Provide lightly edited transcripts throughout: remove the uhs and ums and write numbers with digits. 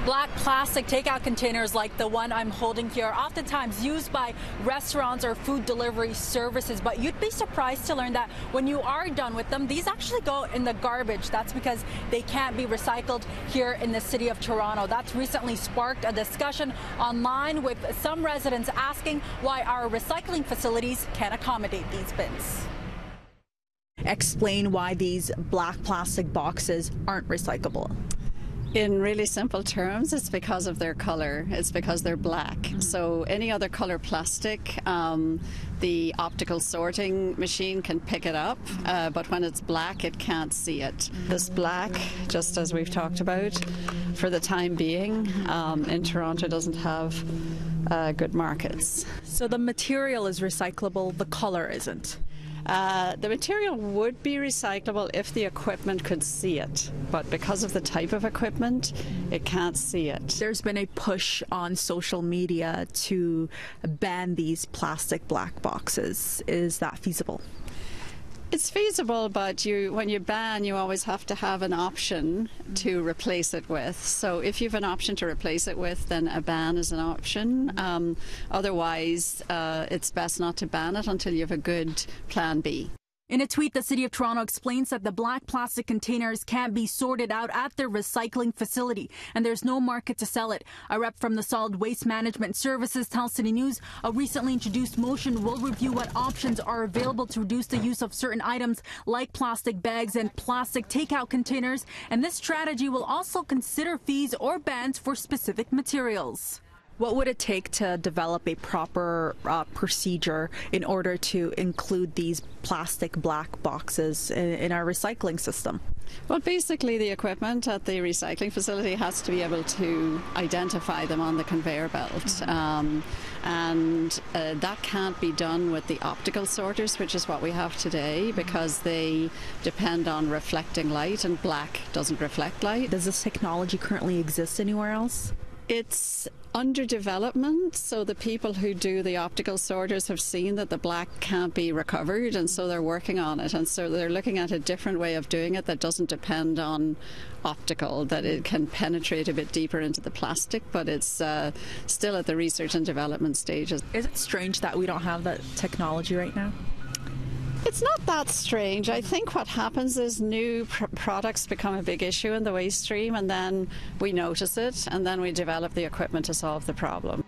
Black plastic takeout containers like the one I'm holding here are oftentimes used by restaurants or food delivery services, but you'd be surprised to learn that when you are done with them, these actually go in the garbage. That's because they can't be recycled here in the city of Toronto. That's recently sparked a discussion online with some residents asking why our recycling facilities can't accommodate these bins. Explain why these black plastic boxes aren't recyclable. In really simple terms, it's because of their color. It's because they're black. So any other color plastic, the optical sorting machine can pick it up, but when it's black, it can't see it. This black, just as we've talked about, for the time being, in Toronto doesn't have good markets. So the material is recyclable, the color isn't? The material would be recyclable if the equipment could see it, but because of the type of equipment, it can't see it. There's been a push on social media to ban these plastic black boxes. Is that feasible? It's feasible, but when you ban, you always have to have an option to replace it with. So if you have an option to replace it with, then a ban is an option. Otherwise, it's best not to ban it until you have a good plan B. In a tweet, the City of Toronto explains that the black plastic containers can't be sorted out at their recycling facility, and there's no market to sell it. A rep from the Solid Waste Management Services tells City News a recently introduced motion will review what options are available to reduce the use of certain items like plastic bags and plastic takeout containers, and this strategy will also consider fees or bans for specific materials. What would it take to develop a proper procedure in order to include these plastic black boxes in our recycling system? Well, basically the equipment at the recycling facility has to be able to identify them on the conveyor belt. And that can't be done with the optical sorters, which is what we have today, because they depend on reflecting light, and black doesn't reflect light. Does this technology currently exist anywhere else? It's under development, so the people who do the optical sorters have seen that the black can't be recovered, and so they're working on it, and so they're looking at a different way of doing it that doesn't depend on optical, that it can penetrate a bit deeper into the plastic, but it's still at the research and development stages. Is it strange that we don't have that technology right now? It's not that strange. I think what happens is new products become a big issue in the waste stream, and then we notice it, and then we develop the equipment to solve the problem.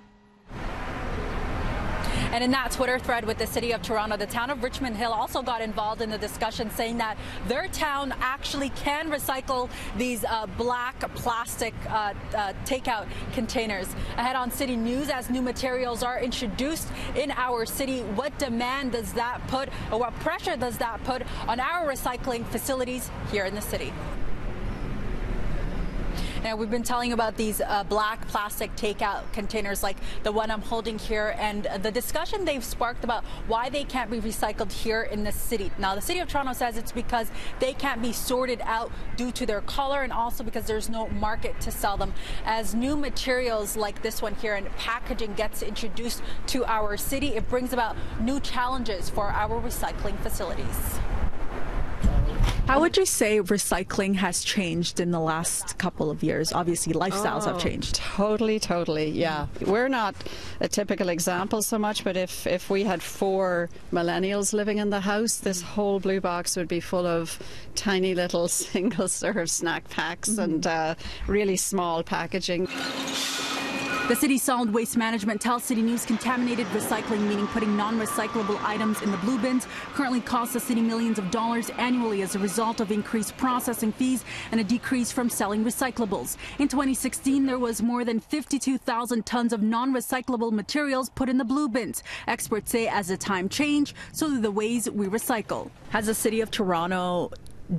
And in that Twitter thread with the City of Toronto, the town of Richmond Hill also got involved in the discussion, saying that their town actually can recycle these black plastic takeout containers. Ahead on City News, as new materials are introduced in our city, what demand does that put, or what pressure does that put on our recycling facilities here in the city? Now, we've been telling about these black plastic takeout containers like the one I'm holding here, and the discussion they've sparked about why they can't be recycled here in the city. Now, the City of Toronto says it's because they can't be sorted out due to their color, and also because there's no market to sell them. As new materials like this one here and packaging gets introduced to our city, it brings about new challenges for our recycling facilities. How would you say recycling has changed in the last couple of years? Obviously, lifestyles have changed. Totally, yeah. We're not a typical example so much, but if we had 4 millennials living in the house, this whole blue box would be full of tiny little single-serve snack packs and really small packaging. The city's solid waste management tells City News contaminated recycling, meaning putting non-recyclable items in the blue bins, currently costs the city millions of dollars annually as a result of increased processing fees and a decrease from selling recyclables. In 2016, there was more than 52,000 tons of non-recyclable materials put in the blue bins. Experts say as the time change, so do the ways we recycle. Has the City of Toronto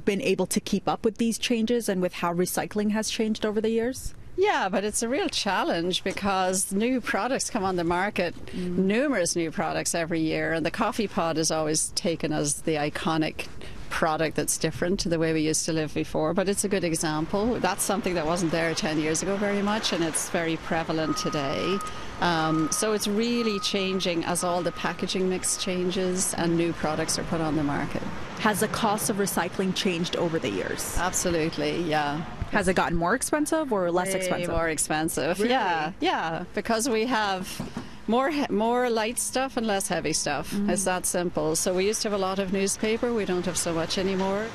been able to keep up with these changes and with how recycling has changed over the years? Yeah, but it's a real challenge because new products come on the market, numerous new products every year, and the coffee pod is always taken as the iconic product that's different to the way we used to live before, but it's a good example. That's something that wasn't there 10 years ago very much, and it's very prevalent today. So it's really changing as all the packaging mix changes and new products are put on the market. Has the cost of recycling changed over the years? Absolutely, yeah. Has it gotten more expensive or less expensive? More expensive. Really? Yeah, because we have more light stuff and less heavy stuff. It's that simple. So we used to have a lot of newspaper. We don't have so much anymore.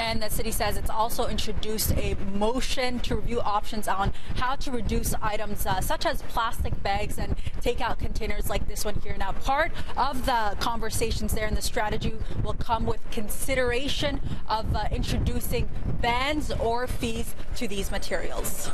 And the city says it's also introduced a motion to review options on how to reduce items such as plastic bags and takeout containers like this one here. Now, part of the conversations there and the strategy will come with consideration of introducing bans or fees to these materials.